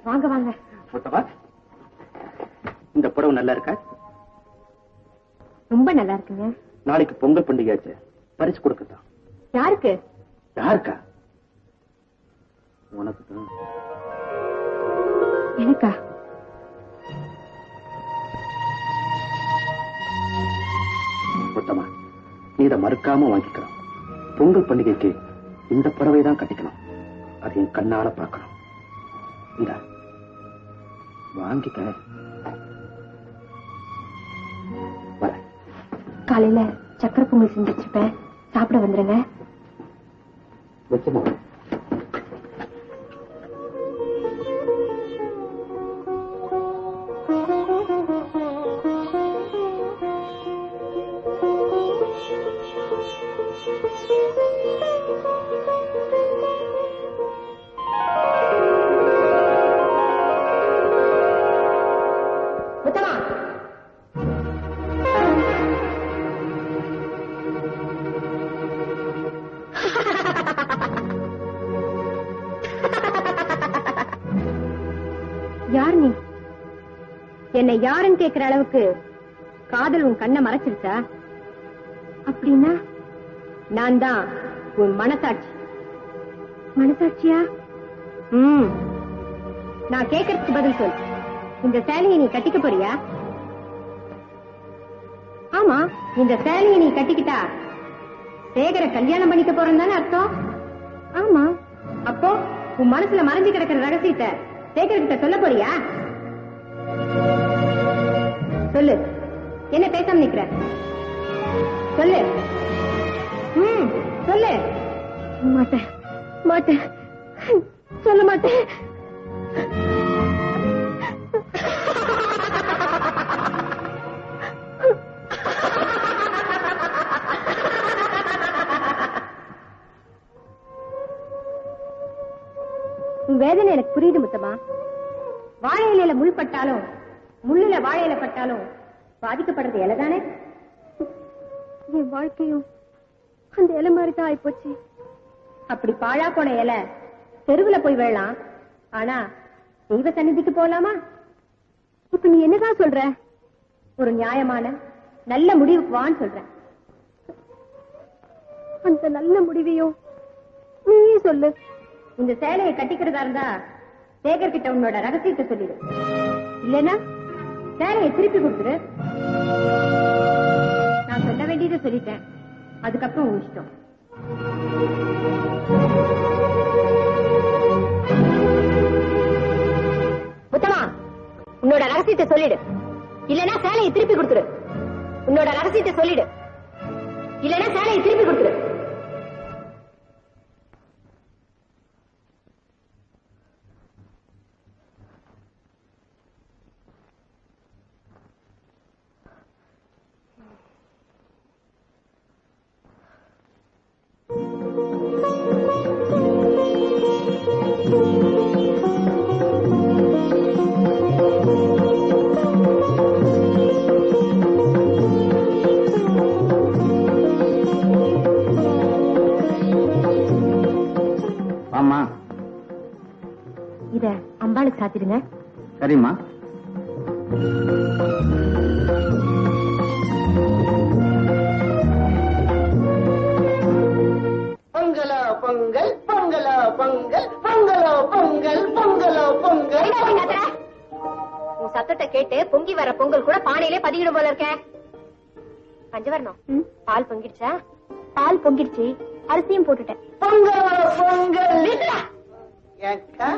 வாங்க வாங்க. முத்தமா, இந்த புடவை நல்லா இருக்கா? ரொம்ப நல்லா இருக்குங்க. நாளைக்கு பொங்கல் பண்டிகையாச்சு, பரிசு கொடுக்கத்தான். யாருக்கு? யாருக்கா? உனக்கு தான். எனக்கா? முத்தமா, நீ இதை மறுக்காம வாங்கிக்கணும். பொங்கல் பண்டிகைக்கு இந்த புடவை தான் கட்டிக்கணும். அது என் கண்ணால பார்க்கணும். இந்த வாங்கிக்க. காலையில சக்கரை பொங்கல் செஞ்சு வச்சிருப்பேன், சாப்பிட வந்துருங்க. வச்சுமா. யார் நீ? என்னை யாருன்னு கேட்கிற அளவுக்கு காதல் உன் கண்ணை மறைச்சிருச்சா? அப்படின்னா நான் தான் உன் மனசாட்சி. மனசாட்சியா? நான் கேட்கறதுக்கு பதில் சொல். இந்த சேலையை நீ கட்டிக்க போறியா? ஆமா, இந்த சேலையை நீ கட்டிக்கிட்டா சேகர கல்யாணம் பண்ணிக்க போறேன்னு தானே அர்த்தம்? ஆமா. அப்போ உன் மனசுல மறைஞ்சு கிடக்கிற ரகசியத்தை சேகர்கிட்ட சொல்ல போறியா? சொல்லு. என்ன பேசாம நிக்கிற? சொல்லு. சொல்லு. மாட்டேன் மாட்டேன், சொல்ல மாட்டேன். உன் வேதனை எனக்கு புரியுது முத்தமா. வாழை இலையில முள் பட்டாலும் முள்ளுல வாழை இலை பட்டாலும் பாதிக்கப்படுறது இலை தானே. என் வாழ்க்கையும் அந்த இலை மாதிரிதான் ஆயிப்போச்சு. அப்படி பாழா போன இலை தெருவுல போய் விழலாம், ஆனா தெய்வ சந்நிதிக்கு போலாமா? இப்ப நீ என்னதான் சொல்ற? ஒரு நியாயமான நல்ல முடிவுக்கு வான்னு சொல்ற. அந்த நல்ல முடிவையும் நீயே சொல்லு. இந்த சேலையை கட்டிக்கிறதா இருந்தா சேகர் கிட்ட உன்னோட ரகசியத்தை சொல்லிடு. இல்லைன்னா சேலையை திருப்பி கொடுத்துரு. நான் சொல்ல வேண்டியதை சொல்லிட்டேன், அதுக்கப்புறம் உன் இஷ்டம். முத்தமா, உன்னோட ரகசியத்தை சொல்லிடு. இல்லைன்னா சேலையை திருப்பி கொடுத்துரு. உன்னோட ரகசியத்தை சொல்லிடு. இல்லைன்னா சேலையை திருப்பி கொடுத்துரு. இத அம்பாளுக்கு சாத்திடுங்க. சரிம்மா. பொங்கலோ பொங்கல், பொங்கலோ பொங்கல், பொங்கலோ பொங்கல், பொங்கலோ பொங்கல். உன் சத்தத்தை கேட்டு பொங்கி வர பொங்கல் கூட பானையிலே பதிக்கிடும் போல இருக்க. பஞ்சவர்ணம், பால் பொங்கிடுச்சா? பால் பொங்கிடுச்சு, அரிசியும் போட்டுட்டேன். பொங்கலோ பொங்கல். ஏக்கா,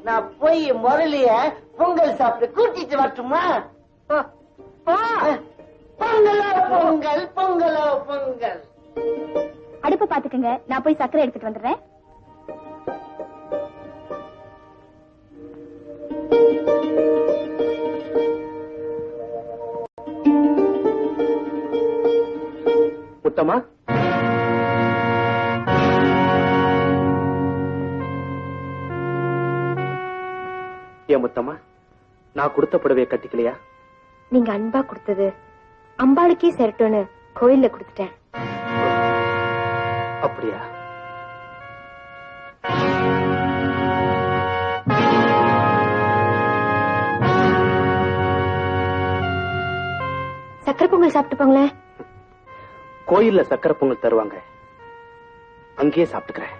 நான் போய் முரளிய பொங்கல் சாப்பிட்டு கூட்டிட்டு வரட்டுமா? பொங்கலோ பொங்கல், பொங்கலோ பொங்கல். அடுப்ப பாத்துக்கங்க, நான் போய் சர்க்கரை எடுத்துட்டு வந்துடுறேன். முத்தமா, ஏன் முத்தமா, நான் கொடுத்த புடவையை கட்டிக்கலையா? நீங்க அன்பா கொடுத்தது அம்பாளுக்கே சேரட்டும்னு கோயில்ல கொடுத்துட்டேன். அப்படியா? சக்கரை பொங்கல் சாப்பிட்டு போங்களேன். கோயில்ல சக்கரை பொங்கல் தருவாங்க, அங்கேயே சாப்பிட்டுக்கிறேன்.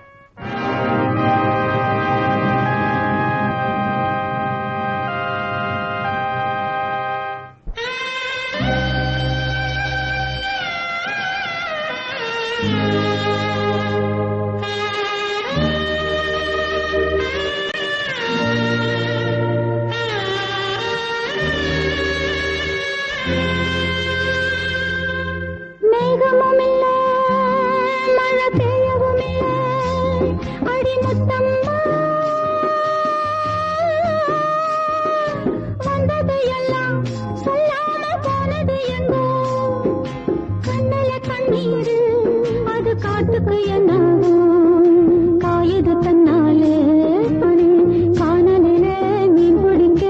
காட்டுக்கு என்ன காயுது தன்னாலே காணலிலே மீன் பிடிக்க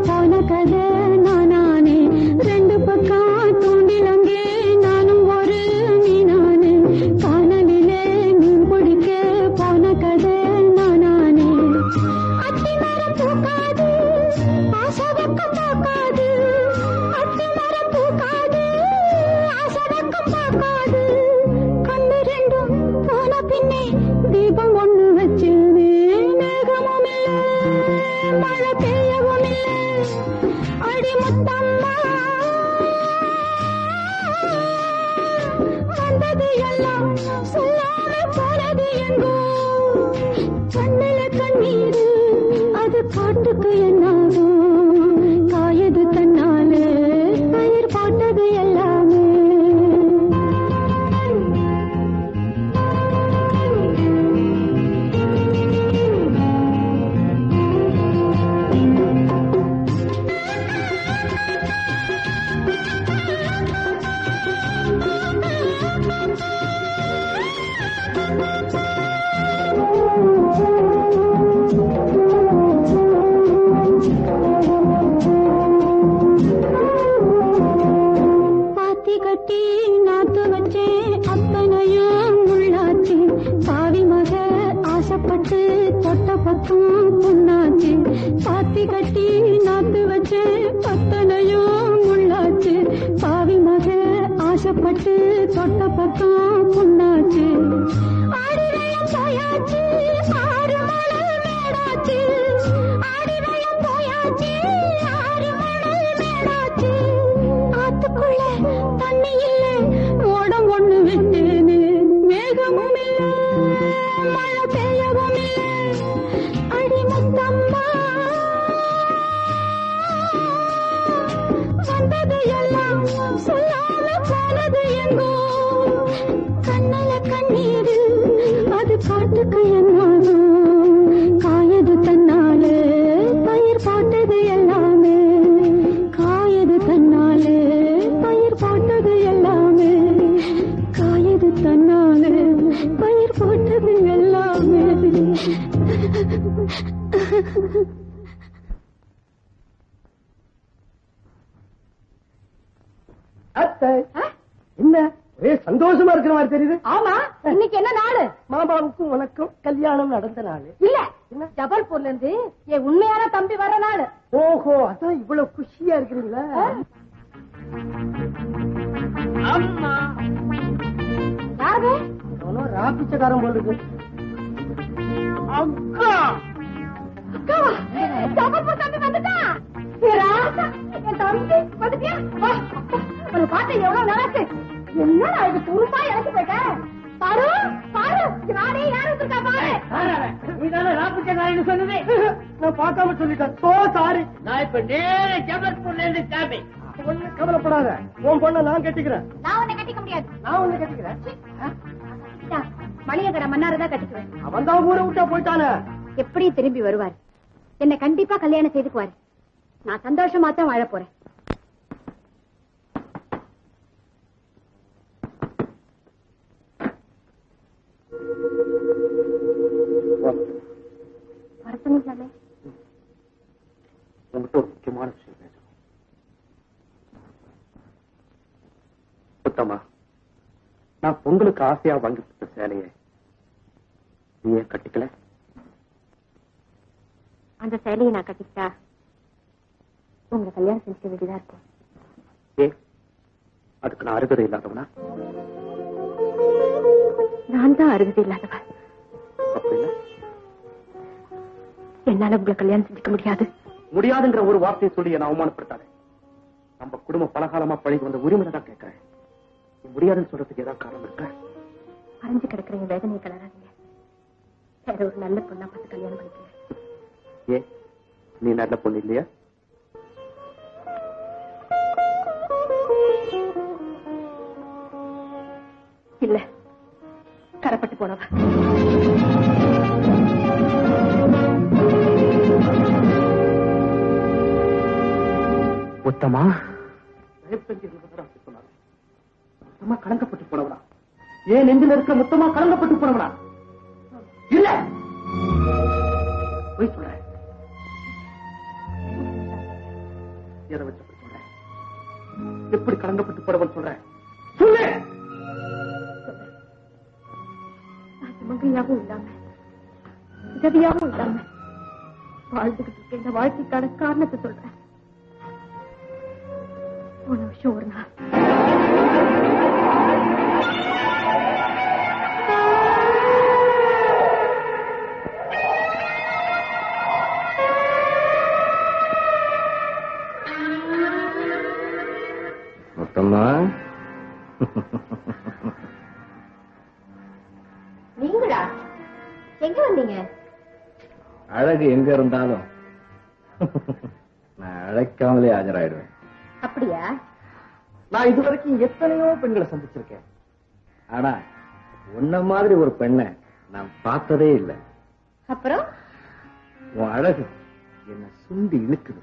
போன கதை நானே. ரெண்டு பக்கம் தூண்டிலங்கே நானும் ஒரு மீனானே. காணலிலே மீன் பிடிக்க போன கதை நானே. அத்தி மரம் பூக்காது ஆசவக்கம் பார்க்காது. அத்தி மரம் பூக்காது ஆசவக்கம் பார்க்காது. தீபம் ஒண்ணு வச்சு மேகமும் இல்லை மழை பெய்யவும் இல்லை. அடிமுத்தம்மா வந்தது எல்லாம் சொல்லாம போனது எங்கோ. கண்ணில கண்ணீரு அது காட்டுக்கு என்னாகும். காயது தன்னாலே பயிர் போட்டது எல்லாமே. பாத்தி கட்டி நாத்து வச்சு பத்தனையும் முள்ளாச்சு. பாவி மக ஆசைப்பட்டு தொட்ட பக்கம் புண்ணாச்சு. ஆடிரையம் போயாச்சு ஆறு மணல் மேடாச்சு. ஆடிரையம் போயாச்சு ஆறு மணல் மேடாச்சு. ஆத்துக்குள்ள தண்ணி இல்லை ஓடம் ஒண்ணு விட்டேனே. மேகமும் இல்லை மழை பெய்யவும் இல்லை. அடிமுத்தம்மா வந்தது எல்லாம் சொல்லாம போனது எங்கோ. கண்ணில கண்ணீரு அது காட்டுக்கு என்னாகும். காயது தன்னாலே பயிர் போட்டது எல்லாமே. காயது தன்னாலே பயிர் போட்டது எல்லாமே. காயது தன்னாலே பயிர் போட்டது எல்லாமே. என்ன ஒரே சந்தோஷமா இருக்கிற மாதிரி தெரியுது. ஆமா, இன்னைக்கு என்ன நாள்? மாமாவுக்கும் உனக்கும் கல்யாணம் நடந்த நாள். இல்ல, ஜபல்பூர்ல இருந்து என் உண்மையான தம்பி வர நாள். ஓஹோ, அதான் இவ்வளவு குஷியா இருக்கிறீங்களா? அம்மா யாரு? ராபிச்சக்காரன் போல இருக்கு. அக்கா அக்காவா? ஜபல்பூர் தம்பி வந்துட்டா. என் தம்பி வந்துட்டியா? ஒரு பாட்டு எவ்வளவு நடக்கு. என்னடா இது துருப்பா இறக்கி போயிட்ட? பாரு பாரு, நானே யாரு இருக்கா பாரு. நீதானே ராபிச்சக்காரன் சொன்னதே? நான் பார்க்காம சொல்லிட்டேன். So sorry. நான் இப்ப நேர ஜபல்பூர்ல இருந்து கிளம்பி. கவலைப்படாத, உன் பொண்ண நான் கட்டிக்கிறேன். நான் உன்னை கட்டிக்க முடியாது. நான் உன்னை கட்டிக்கிறேன். மளிகை கடை மன்னாரதான் கட்டிக்குவேன். அவன் தான் ஊரை விட்டா போயிட்டானே. எப்படி திரும்பி வருவார்? என்னை கண்டிப்பா கல்யாணம் செய்துக்குவாரு. நான் சந்தோஷமா தான் வாழ போறேன். வரட்டுங்களே, உங்ககிட்ட ஒரு முக்கியமான விஷயம் பேசணும். சுத்தமா நான் பொங்கலுக்கு ஆசையா வாங்கி கொடுத்த சேலையை நீ ஏன் கட்டிக்கல? அந்த சேலையை நான் கட்டிக்கிட்டா உங்களை கல்யாணம் செஞ்சுக்க வேண்டியதா இருக்கும். ஏ அதுக்கு நான் அருகதை இல்லாதவனா? நான் தான் அருகதை இல்லாதவன். அப்படின்னா என்னால உங்களை கல்யாணம் செஞ்சுக்க முடியாது. முடியாதுங்கிற ஒரு வார்த்தையை சொல்லி என்ன அவமானப்படுத்தாதே. நம்ம குடும்பம் பலகாலமா பழகி வந்த உரிமை தான் கேட்கிறேன். முடியாதுன்னு சொல்றதுக்கு ஏதாவது காரணம் இருக்கா? அரைஞ்சு கிடக்குறீங்க, வேதனையை கலராதீங்க. வேற ஒரு நல்ல பொண்ணா பார்த்து கல்யாணம் பண்ணிக்கிறேன். ஏன் நீ நல்ல பொண்ணு இல்லையா? இல்ல, கரப்பட்டு போனவ. உத்தமா முத்தமா கலங்கப்பட்டு போனவனா? ஏன் நெஞ்சில் இருக்க முத்தமா கலங்கப்பட்டு போனவனா? இல்ல, போய் சொல்ற. எதை வச்சு சொல்ற? எப்படி கலங்கப்பட்டு போனவன் சொல்ற? சொல்லு. சுமங்கலியாகவும் இல்லாம உதவியாகவும் இல்லாம வாழ்ந்துகிட்டு இருக்க இந்த வாழ்க்கைக்கான காரணத்தை சொல்றேன். போன வருஷம் ஒரு நாள் முத்தம்மா, நீங்களா எங்க வந்தீங்க? அழகு எங்க இருந்தாலும் நான் அழைக்காமலே ஆஜராயிடுவேன். அப்படியா? நான் இதுவரைக்கும் எத்தனையோ பெண்களை சந்திச்சிருக்கேன். ஆனா உன்ன மாதிரி ஒரு பெண்ணை நான் பார்த்ததே இல்லை. அப்புறம் உன் அழகு என்ன சுண்டி இழுக்குது.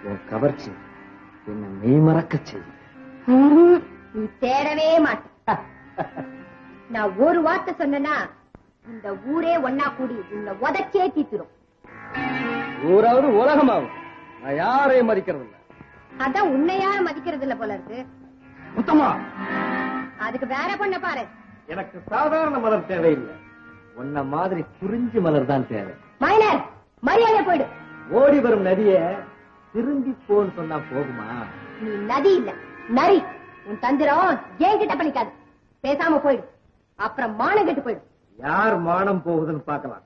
உன் கவர்ச்சி என்ன மெய்மறக்க செய்யுது. நீ தேடவே மாட்ட. நான் ஒரு வார்த்தை சொன்னா இந்த ஊரே ஒன்னா கூடி உன்னை உதச்சே தீத்துரும். ஊராவது உலகமாகும். நான் யாரையும் மதிக்கிறது இல்லை. அதான் உன்னையா மதிக்கிறது இல்ல போல இருக்கு. முத்தம்மா, அதுக்கு வேற பொண்ண பாரு. எனக்கு சாதாரண மலர் தேவையில்லை. உன்ன மாதிரி குறிஞ்சி மலர் தான் தேவை. மைனர், மரியாதை போயிடு. ஓடி வரும் நதிய திரும்பி போன்னு சொன்னா போகுமா? நீ நதி இல்ல, நரி. உன் தந்திரம் என்கிட்ட பண்ணிக்காது. பேசாம போயிடு, அப்புறம் மானம் கெட்டு போயிடு. யார் மானம் போகுதுன்னு பார்க்கலாம்.